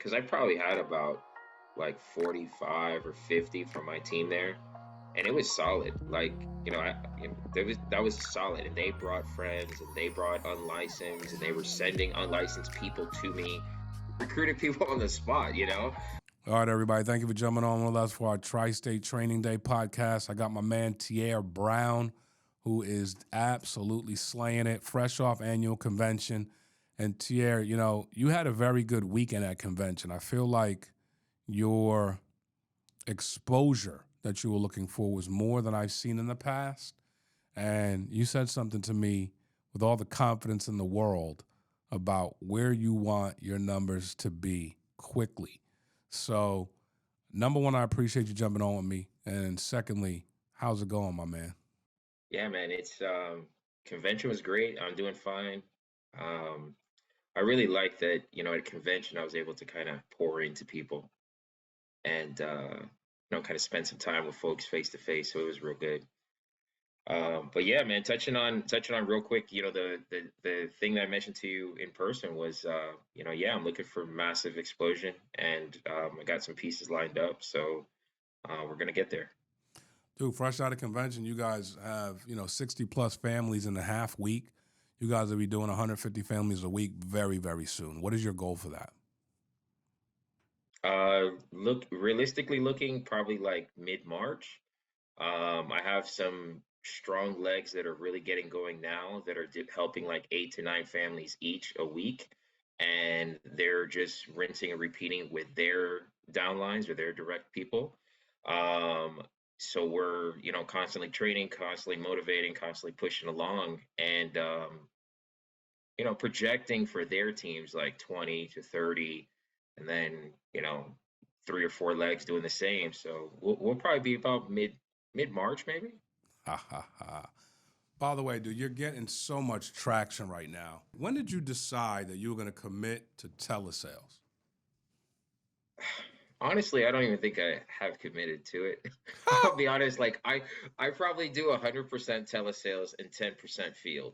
because I probably had about like 45 or 50 from my team there, and it was solid. Like, that was solid, and they brought friends, and they brought unlicensed, and they were sending unlicensed people to me, recruiting people on the spot. All right, everybody. Thank you for jumping on with us for our Tri-State Training Day podcast. I got my man Tierre Browne, who is absolutely slaying it, fresh off annual convention. And Tierre, you had a very good weekend at convention. I feel like your exposure that you were looking for was more than I've seen in the past. And you said something to me with all the confidence in the world about where you want your numbers to be quickly. So, number one, I appreciate you jumping on with me. And secondly, how's it going, my man? Yeah, man, it's convention was great. I'm doing fine. Um, I really like that, at convention I was able to kind of pour into people and kind of spend some time with folks face to face. So it was real good. But yeah, man, touching on real quick, the thing that I mentioned to you in person was, yeah, I'm looking for massive explosion, and I got some pieces lined up, so we're gonna get there. Dude, fresh out of convention, you guys have, 60 plus families in a half week. You guys will be doing 150 families a week very, very soon. What is your goal for that? Look, realistically looking, probably like mid-March. I have some strong legs that are really getting going now that are helping like 8 to 9 families each a week. And they're just rinsing and repeating with their downlines or their direct people. Um, so we're, constantly training, constantly motivating, constantly pushing along and, projecting for their teams like 20 to 30 and then, 3 or 4 legs doing the same. So we'll probably be about mid-March maybe. Ha ha ha. By the way, dude, you're getting so much traction right now. When did you decide that you were going to commit to telesales? Honestly, I don't even think I have committed to it. I'll be honest, like I probably do 100% telesales and 10% field.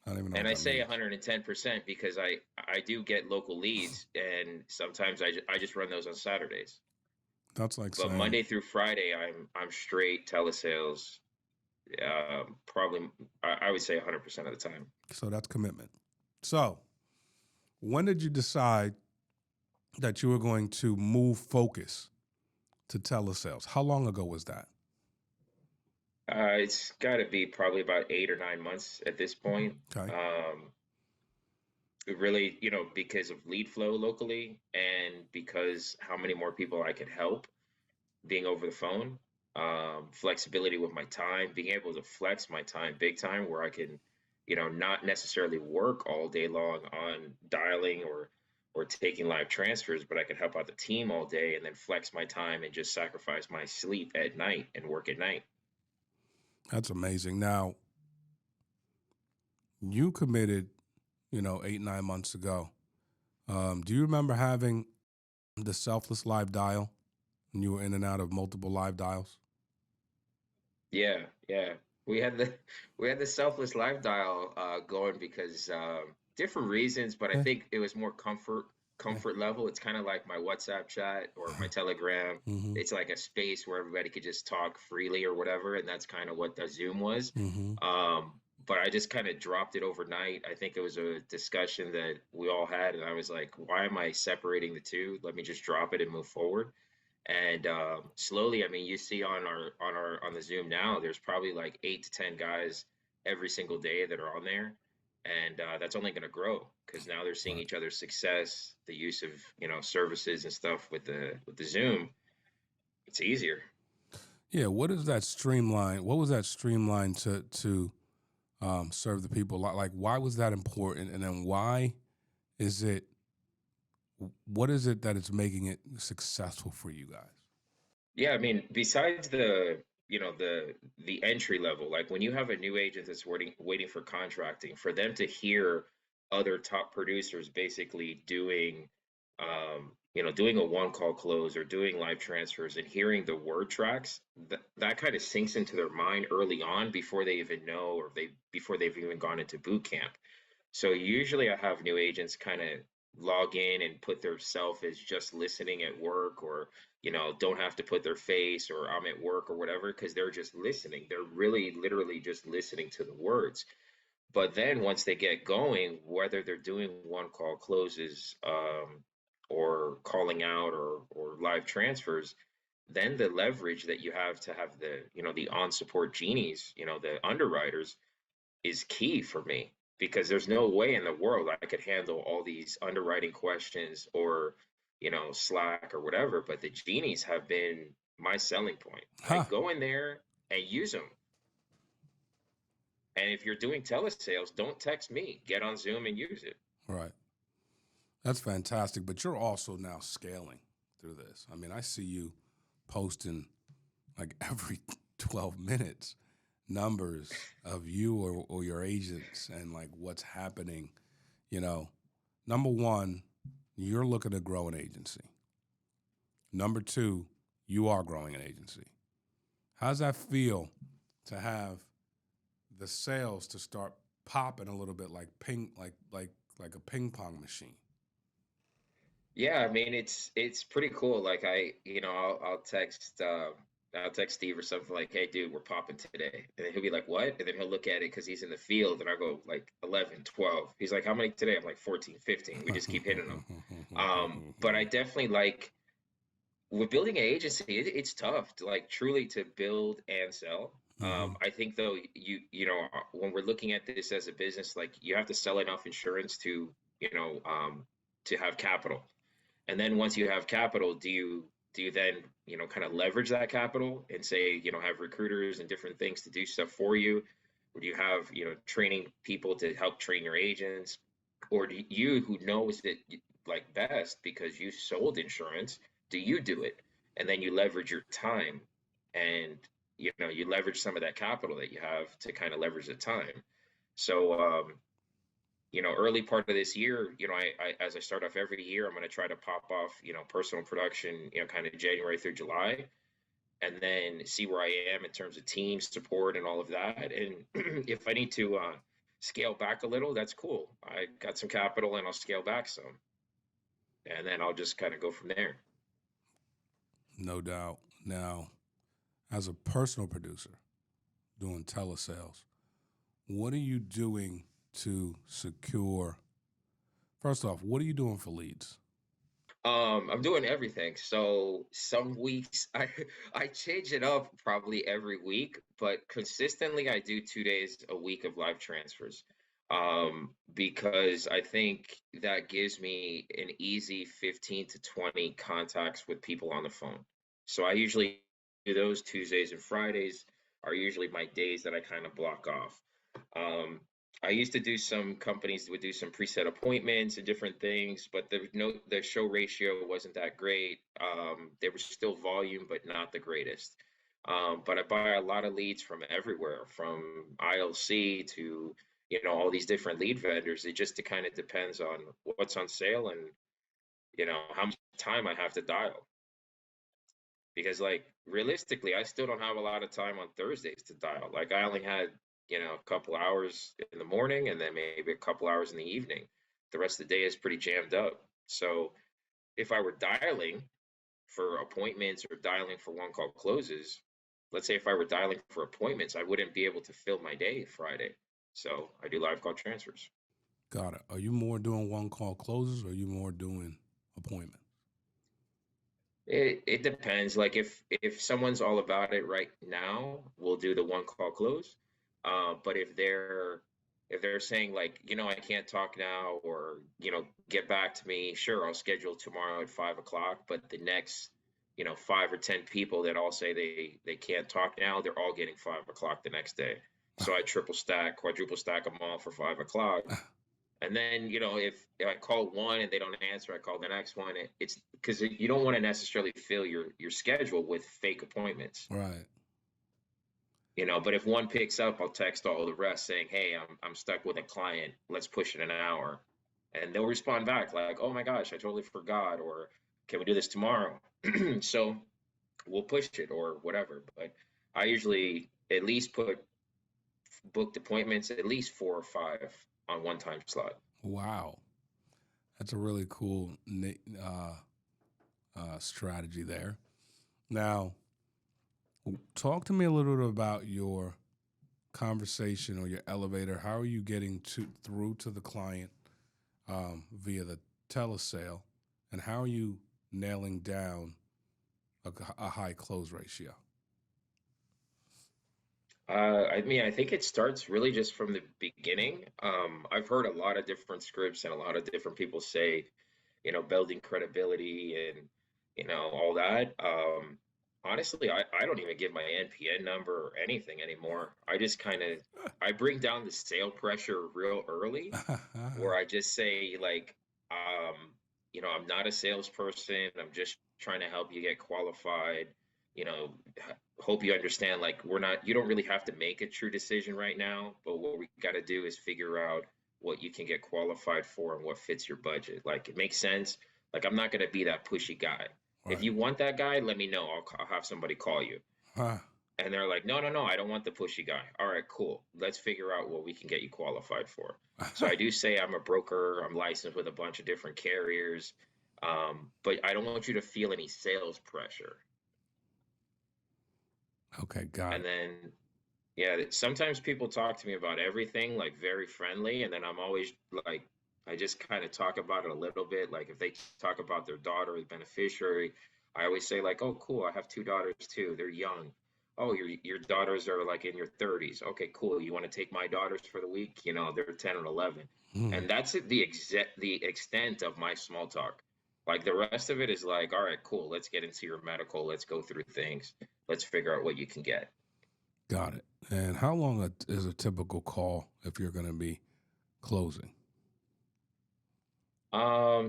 I don't even know And what I that say means. 110% because I do get local leads, and sometimes I just run those on Saturdays. That's like But saying, Monday through Friday, I'm straight telesales. Probably I would say 100% of the time. so that's commitment. So, when did you decide that you were going to move focus to telesales? How long ago was that? It's got to be probably about 8 or 9 months at this point. Okay. Really, because of lead flow locally and because how many more people I could help being over the phone, flexibility with my time, being able to flex my time big time where I can, not necessarily work all day long on dialing or taking live transfers, but I can help out the team all day and then flex my time and just sacrifice my sleep at night and work at night. That's amazing. Now, you committed, 8, 9 months ago. Do you remember having the Selfless live dial when you were in and out of multiple live dials? Yeah, yeah. We had the we had the selfless live dial going because different reasons, but I Eh, think it was more comfort eh, comfort level. It's kind of like my WhatsApp chat or my Telegram. mm-hmm. It's like a space where everybody could just talk freely or whatever, and that's kind of what the Zoom was. Mm-hmm. Um, but I just kind of dropped it overnight. I think it was a discussion that we all had, and I was like, why am I separating the two? Let me just drop it and move forward. And slowly, I mean, you see on the Zoom now, there's probably like 8 to 10 guys every single day that are on there, and that's only going to grow because now they're seeing Right. each other's success, the use of services and stuff with the Zoom. It's easier. Yeah. What is that streamline? What was that streamline to serve the people? Like, why was that important? And then why is it? What is it that is making it successful for you guys? Yeah, I mean, besides the entry level, like when you have a new agent that's waiting for contracting, for them to hear other top producers basically doing a one call close or doing live transfers and hearing the word tracks, that kind of sinks into their mind early on before they even know or before they've even gone into boot camp. So usually I have new agents kind of log in and put their self as just listening at work, or don't have to put their face or I'm at work or whatever, because they're just listening. They're really literally just listening to the words. But then once they get going, whether they're doing one call closes, or calling out, or live transfers, then the leverage that you have the on support genies, the underwriters, is key for me, because there's no way in the world I could handle all these underwriting questions, or Slack or whatever. But the genies have been my selling point. Huh. Like, go in there and use them. And if you're doing telesales, don't text me. Get on Zoom and use it. Right. That's fantastic. But you're also now scaling through this. I mean, I see you posting like every 12 minutes numbers of you or your agents and like what's happening. You know, number one, you're looking to grow an agency. Number two, you are growing an agency. How's that feel to have the sales to start popping a little bit like like a ping pong machine? Yeah, I mean, it's pretty cool. Like, I'll text Steve or something like, "Hey, dude, we're popping today," and then he'll be like, "What?" And then he'll look at it because he's in the field, and I go like 11, 12. He's like, "How many today?" I'm like 14, 15. We just keep hitting them. But I definitely like, with building an agency, it's tough to, like, truly to build and sell. I think though, when we're looking at this as a business, like, you have to sell enough insurance to have capital. And then once you have capital, do you then, kind of leverage that capital and say, have recruiters and different things to do stuff for you? Or do you have, training people to help train your agents? Or do you, who knows it like best because you sold insurance, do you do it? And then you leverage your time, and you leverage some of that capital that you have to kind of leverage the time. So early part of this year, as I start off every year, I'm going to try to pop off, personal production, kind of January through July, and then see where I am in terms of team support and all of that. And if I need to scale back a little, that's cool. I got some capital and I'll scale back some, and then I'll just kind of go from there. No doubt. Now, as a personal producer doing telesales, what are you doing to secure? First off, what are you doing for leads? I'm doing everything. So some weeks I change it up probably every week, but consistently I do 2 days a week of live transfers. Because I think that gives me an easy 15 to 20 contacts with people on the phone. So I usually do those. Tuesdays and Fridays are usually my days that I kind of block off. Um, I used to do, some companies would do some preset appointments and different things, but the show ratio wasn't that great. There was still volume, but not the greatest. But I buy a lot of leads from everywhere, from ILC to all these different lead vendors. It just kind of depends on what's on sale, and how much time I have to dial. Because, like, realistically, I still don't have a lot of time on Thursdays to dial. Like, I only had a couple hours in the morning, and then maybe a couple hours in the evening. The rest of the day is pretty jammed up. So if I were dialing for appointments or dialing for one call closes, let's say if I were dialing for appointments, I wouldn't be able to fill my day Friday. So I do live call transfers. Got it. Are you more doing one call closes or are you more doing appointments? It depends. Like, if someone's all about it right now, we'll do the one call close. But if they're saying, like, I can't talk now, or get back to me, sure, I'll schedule tomorrow at 5 o'clock. But the next 5 or 10 people that all say they can't talk now, they're all getting 5 o'clock the next day. So I triple stack, quadruple stack them all for 5 o'clock. And then, if I call one and they don't answer, I call the next one. It's because you don't want to necessarily fill your schedule with fake appointments, Right. But if one picks up, I'll text all the rest saying, "Hey, I'm stuck with a client. Let's push it an hour," and they'll respond back like, "Oh my gosh, I totally forgot," or "Can we do this tomorrow?" So we'll push it or whatever. But I usually at least put booked appointments at least 4 or 5 on one time slot. Wow. That's a really cool strategy there. Now, talk to me a little bit about your conversation or your elevator. How are you getting through to the client via the telesale, and how are you nailing down a high close ratio? I mean, I think it starts really just from the beginning. I've heard a lot of different scripts and a lot of different people say, building credibility and, all that. Honestly, I don't even give my NPN number or anything anymore. I bring down the sale pressure real early, where I just say like, I'm not a salesperson. I'm just trying to help you get qualified. You know, hope you understand. Like, you don't really have to make a true decision right now, but what we got to do is figure out what you can get qualified for and what fits your budget. Like, it makes sense. Like, I'm not going to be that pushy guy. If Right. you want that guy, let me know. I'll have somebody call you. Huh. And they're like, no, no, no, I don't want the pushy guy. All right, cool. Let's figure out what we can get you qualified for. So I do say I'm a broker. I'm licensed with a bunch of different carriers. But I don't want you to feel any sales pressure. Okay, got And it. then, yeah, sometimes people talk to me about everything, like very friendly. And then I'm always like, I just kind of talk about it a little bit. Like if they talk about their daughter, the beneficiary, I always say like, oh, cool. I have two daughters too. They're young. Oh, your daughters are like in your 30s. Okay, cool. You want to take my daughters for the week? They're 10 and 11. Hmm. And that's the extent of my small talk. Like the rest of it is like, all right, cool. Let's get into your medical. Let's go through things. Let's figure out what you can get. Got it. And how long is a typical call if you're going to be closing?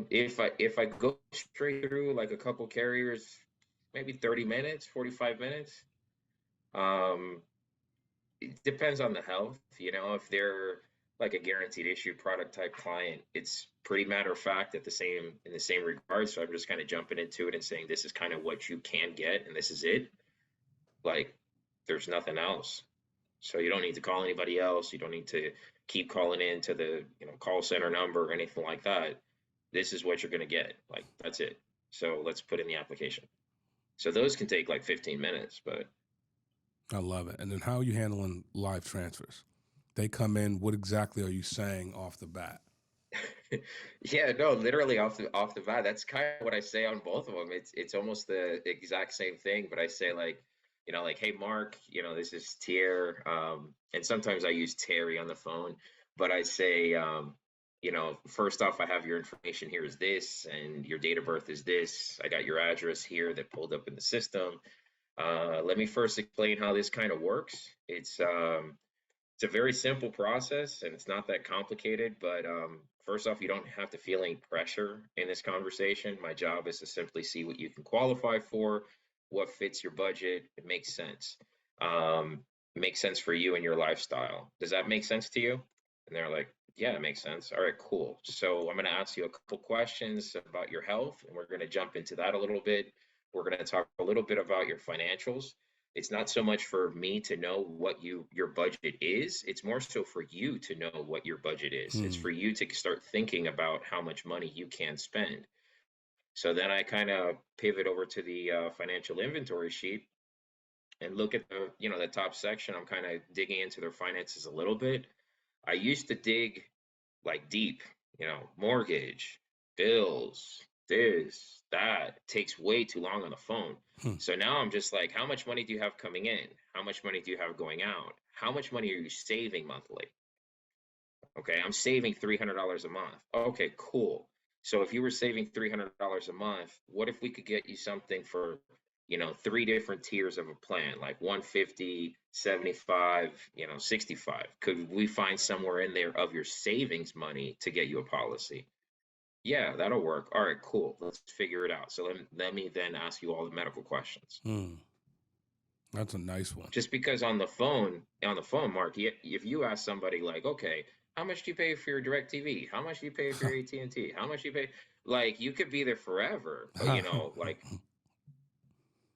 If I go straight through like a couple carriers, maybe 30 minutes, 45 minutes. Um, it depends on the health. If they're like a guaranteed issue product type client, it's pretty matter of fact in the same regard. So I'm just kind of jumping into it and saying this is kind of what you can get and this is it. Like there's nothing else. So you don't need to call anybody else. You don't need to keep calling in to the, call center number or anything like that. This is what you're going to get. Like that's it. So let's put in the application. So those can take like 15 minutes, but I love it. And then how are you handling live transfers? They come in. What exactly are you saying off the bat? yeah, no, literally off the bat, that's kind of what I say on both of them. It's almost the exact same thing, but I say like, like, hey Mark, this is Tierre, and sometimes I use Terry on the phone, but I say, first off, I have your information here is this, and your date of birth is this. I got your address here that pulled up in the system. Let me first explain how this kind of works. It's a very simple process and it's not that complicated. But first off, you don't have to feel any pressure in this conversation. My job is to simply see what you can qualify for, what fits your budget. It makes sense. Um, makes sense for you and your lifestyle. Does that make sense to you? And they're like, yeah, it makes sense. All right, cool. So I'm going to ask you a couple questions about your health, and we're going to jump into that a little bit. We're going to talk a little bit about your financials. It's not so much for me to know what your budget is. It's more so for you to know what your budget is. It's Hmm. for you to start thinking about how much money you can spend. So then I kind of pivot over to the financial inventory sheet and look at the top section. I'm kind of digging into their finances a little bit. I used to dig like deep, mortgage, bills, this, that. It takes way too long on the phone. Hmm. So now I'm just like, how much money do you have coming in? How much money do you have going out? How much money are you saving monthly? Okay, I'm saving $300 a month. Okay, cool. So if you were saving $300 a month, what if we could get you something for, three different tiers of a plan, like 150, 75, 65? Could we find somewhere in there of your savings money to get you a policy? Yeah, that'll work. All right, cool. Let's figure it out. So let me then ask you all the medical questions. Hmm. That's a nice one. Just because on the phone, Mark, if you ask somebody like, okay, how much do you pay for your direct TV? How much do you pay for your AT&T? How much do you pay? Like you could be there forever, but like,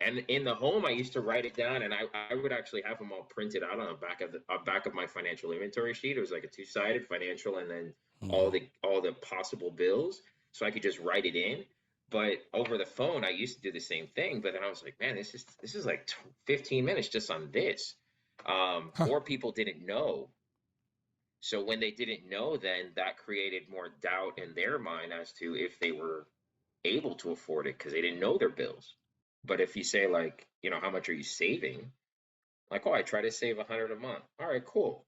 and in the home, I used to write it down, and I would actually have them all printed out on the back of my financial inventory sheet. It was like a two-sided financial, and then all Hmm. the possible bills. so I could just write it in. But over the phone, I used to do the same thing. But then I was like, man, this is like 15 minutes just on this. Huh. More people didn't know. So when they didn't know, then that created more doubt in their mind as to if they were able to afford it because they didn't know their bills. But if you say like, how much are you saving? Like, oh, I try to save 100 a month. All right, cool.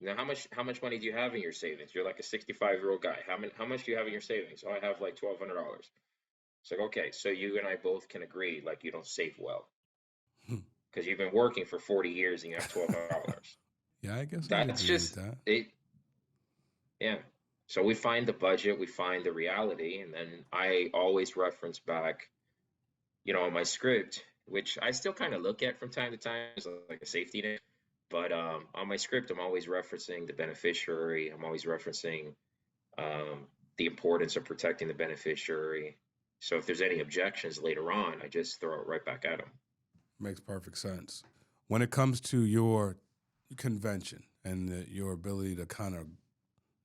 Now, how much money do you have in your savings? You're like a 65-year-old guy. How much do you have in your savings? Oh, I have like $1,200. It's like, okay, so you and I both can agree like you don't save well because you've been working for 40 years and you have $1,200. Yeah, I guess I'd That's agree with just that. it. Yeah. So we find the budget, we find the reality, and then I always reference back, on my script, which I still kind of look at from time to time as like a safety net. But on my script, I'm always referencing the beneficiary. I'm always referencing the importance of protecting the beneficiary. So if there's any objections later on, I just throw it right back at them. Makes perfect sense. When it comes to your convention and your ability to kind of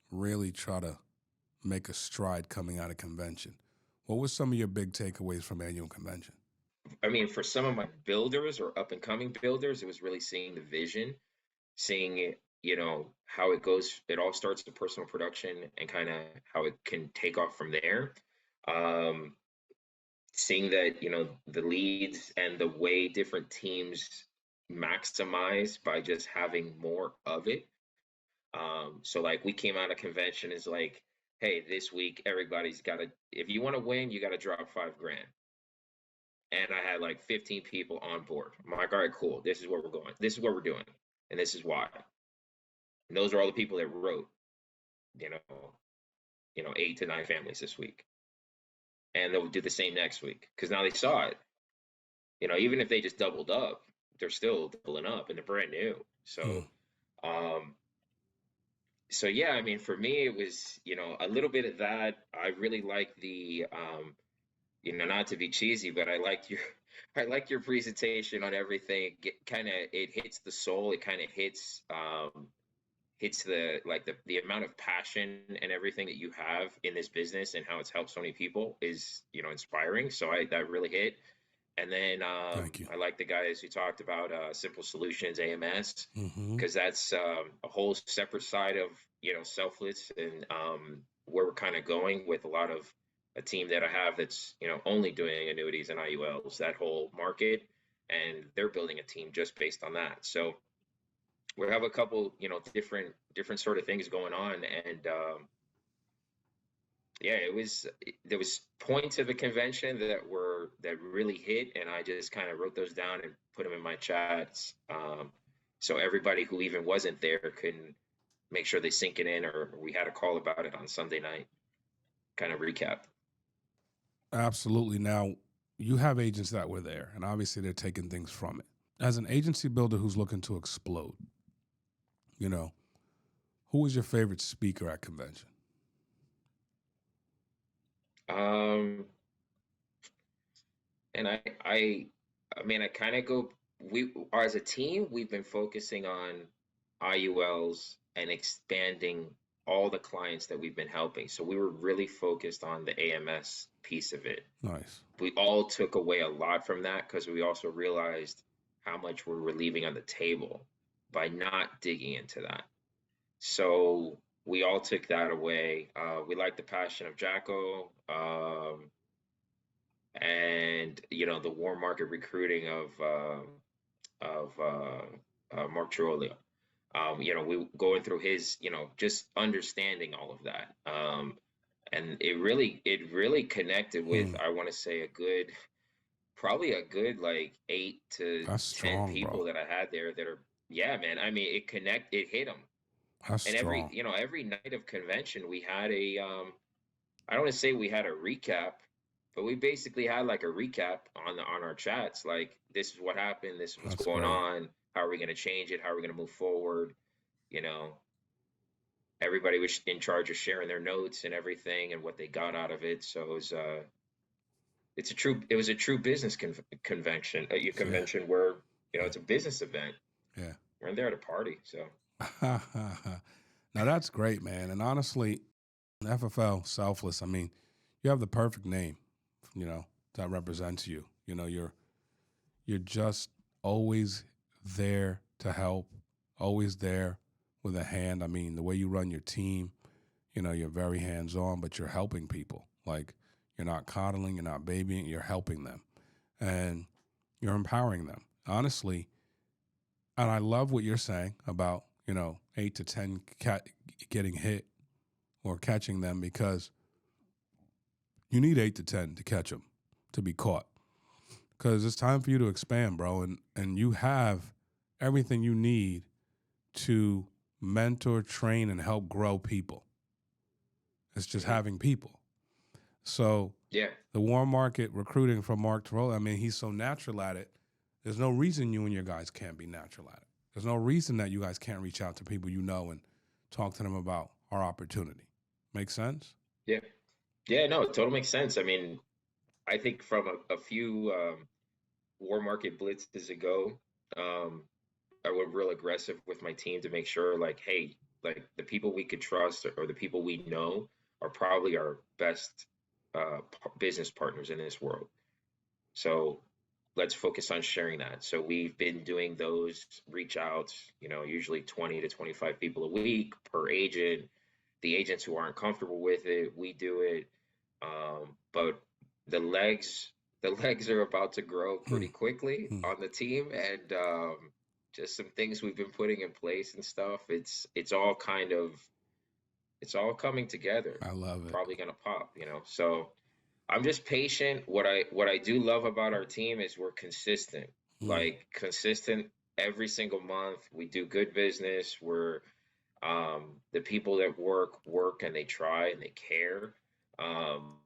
really try to make a stride coming out of convention, what were some of your big takeaways from annual convention? I mean, for some of my builders or up and coming builders, it was really seeing the vision, seeing it, how it goes. It all starts with personal production and kind of how it can take off from there. Um, Seeing that, the leads and the way different teams maximize by just having more of it. So like we came out of convention is like, hey, this week everybody's got to, if you want to win, you got to drop 5 grand. And I had like 15 people on board. I'm like, all right, cool. This is where we're going. This is what we're doing, and this is why. And those are all the people that wrote, you know, 8 to 9 families this week, and they'll do the same next week because now they saw it. Even if they just doubled up, they're still doubling up, and they're brand new. Mm. Um, so yeah, I mean, for me, it was, a little bit of that. I really like the, not to be cheesy, but I liked your, I like your presentation on everything. It hits the soul. It kind of hits the amount of passion and everything that you have in this business and how it's helped so many people is, inspiring. So that really hit. And then Thank you. I like the guys who talked about Simple Solutions AMS Mm-hmm. because that's a whole separate side of Selfless and where we're kind of going with a team that I have that's only doing annuities and IULs, that whole market, and they're building a team just based on that. So we have a couple different sort of things going on, and yeah, there was points of the convention that really hit, and I just kind of wrote those down and put them in my chats, so everybody who even wasn't there can make sure they sink it in, or we had a call about it on Sunday night, kind of recap. Absolutely. Now, you have agents that were there, and obviously they're taking things from it. As an agency builder who's looking to explode, you know, who was your favorite speaker at convention? Um, and I mean, I kind of go. We as a team, we've been focusing on IULs and expanding all the clients that we've been helping. So we were really focused on the AMS piece of it. Nice. We all took away a lot from that because we also realized how much we were leaving on the table by not digging into that. So we all took that away. We like the passion of Jacko. And the warm market recruiting of Mark Trulio. We going through his, just understanding all of that, and it really connected with, Hmm. I want to say, probably a good like 8 to 10 That's strong, people bro. that I had there that are, yeah, man. I mean, it hit them, That's and every strong. every night of convention we had I don't want to say we had a recap, but we basically had like a recap on our chats. Like, this is what happened. This is what's That's going great. on. How are we going to change it? How are we going to move forward? You know, Everybody was in charge of sharing their notes and everything and what they got out of it. So it was a true business convention, a Yeah. convention where Yeah. it's a business event. Yeah. We're there at a party. So Now that's great, man. And honestly, FFL, Selfless, I mean, you have the perfect name, you know, that represents you. You know, you're just always there to help, always there with a hand. I mean, the way you run your team, you know, you're very hands-on, but you're helping people. Like, you're not coddling, you're not babying, you're helping them. And you're empowering them. Honestly, and I love what you're saying about, you know, 8 to 10 getting hit or catching them, because you need 8 to 10 to catch them, to be caught. Because it's time for you to expand, bro. And you have everything you need to mentor, train, and help grow people. It's just having people. So Yeah. the warm market recruiting from Mark Tiroli, I mean, he's so natural at it. There's no reason you and your guys can't be natural at it. There's no reason that you guys can't reach out to people you know and talk to them about our opportunity. Make sense? Yeah. Yeah, no, it totally makes sense. I mean, I think from a few war market blitzes ago, I went real aggressive with my team to make sure, like, hey, like the people we could trust or the people we know are probably our best business partners in this world. So let's focus on sharing that. So we've been doing those reach outs, you know, usually 20 to 25 people a week per agent. The agents who aren't comfortable with it, we do it. But the legs, the legs are about to grow pretty quickly on the team, and just some things we've been putting in place and stuff. It's all kind of it's all coming together. I love it. Probably gonna pop, you know. So I'm just patient. What I do love about our team is we're consistent. Like consistent every single month. We do good business. We're the people that work and they try and they care. Um,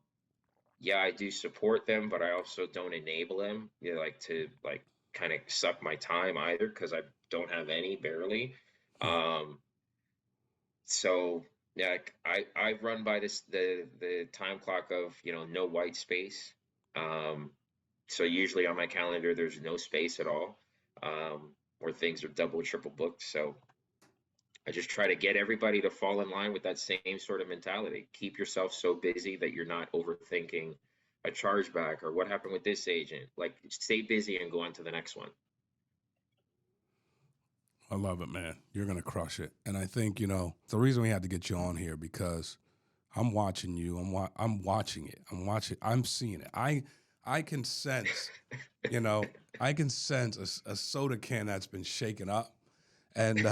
yeah, I do support them, but I also don't enable them. You know, like to like kind of suck my time either because I don't have any barely. Um, so yeah, I run by the time clock of, you know, no white space. Um, so usually on my calendar there's no space at all, or things are double, triple booked. So I just try to get everybody to fall in line with that same sort of mentality. Keep yourself so busy that you're not overthinking a chargeback or what happened with this agent. Like stay busy and go on to the next one. I love it, man. You're going to crush it. And I think, you know, the reason we had to get you on here because I'm watching you. I'm watching it. I'm seeing it. I can sense, you know, I can sense a soda can that's been shaken up. And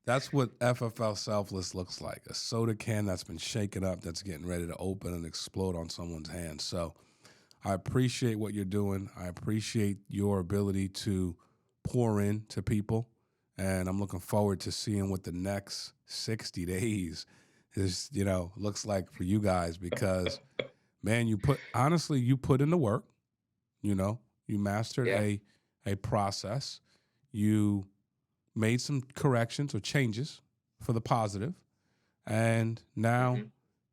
that's what FFL Selfless looks like, a soda can that's been shaken up, that's getting ready to open and explode on someone's hand. So I appreciate what you're doing. I appreciate your ability to pour in to people. And I'm looking forward to seeing what the next 60 days is, you know, looks like for you guys because, man, you put in the work, you know, you mastered a process. You made some corrections or changes for the positive, and now,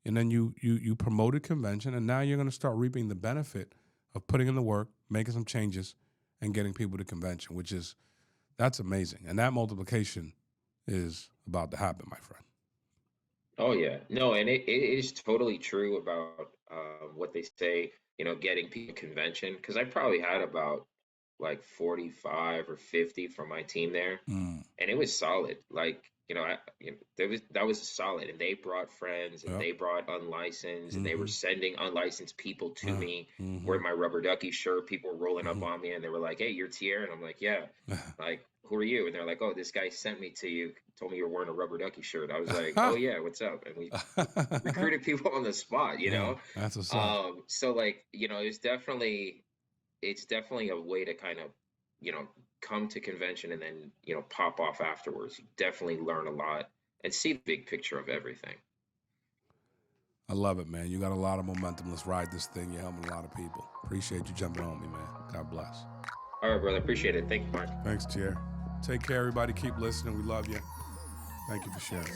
and then you promoted convention, and now you're going to start reaping the benefit of putting in the work, making some changes, and getting people to convention, that's amazing. And that multiplication is about to happen, my friend. Oh yeah, no, and it is totally true about what they say. You know, getting people convention because I probably had about like 45 or 50 from my team there, and it was solid. Like you know, that was solid, and they brought friends and they brought unlicensed, and they were sending unlicensed people to me wearing my rubber ducky shirt. People were rolling up on me, and they were like, "Hey, you're Tierre," and I'm like, "Yeah." Like, who are you? And they're like, "Oh, this guy sent me to you. Told me you're wearing a rubber ducky shirt." I was like, "Oh yeah, what's up?" And we recruited people on the spot, you know. That's what's up. So like, you know, it's definitely a way to kind of, you know, come to convention and then, you know, pop off afterwards. You definitely learn a lot and see the big picture of everything. I love it, man. You got a lot of momentum. Let's ride this thing. You're helping a lot of people. Appreciate you jumping on me, man. God bless. All right, brother. Appreciate it. Thank you, Mark. Thanks, Tierre. Take care, everybody. Keep listening. We love you. Thank you for sharing.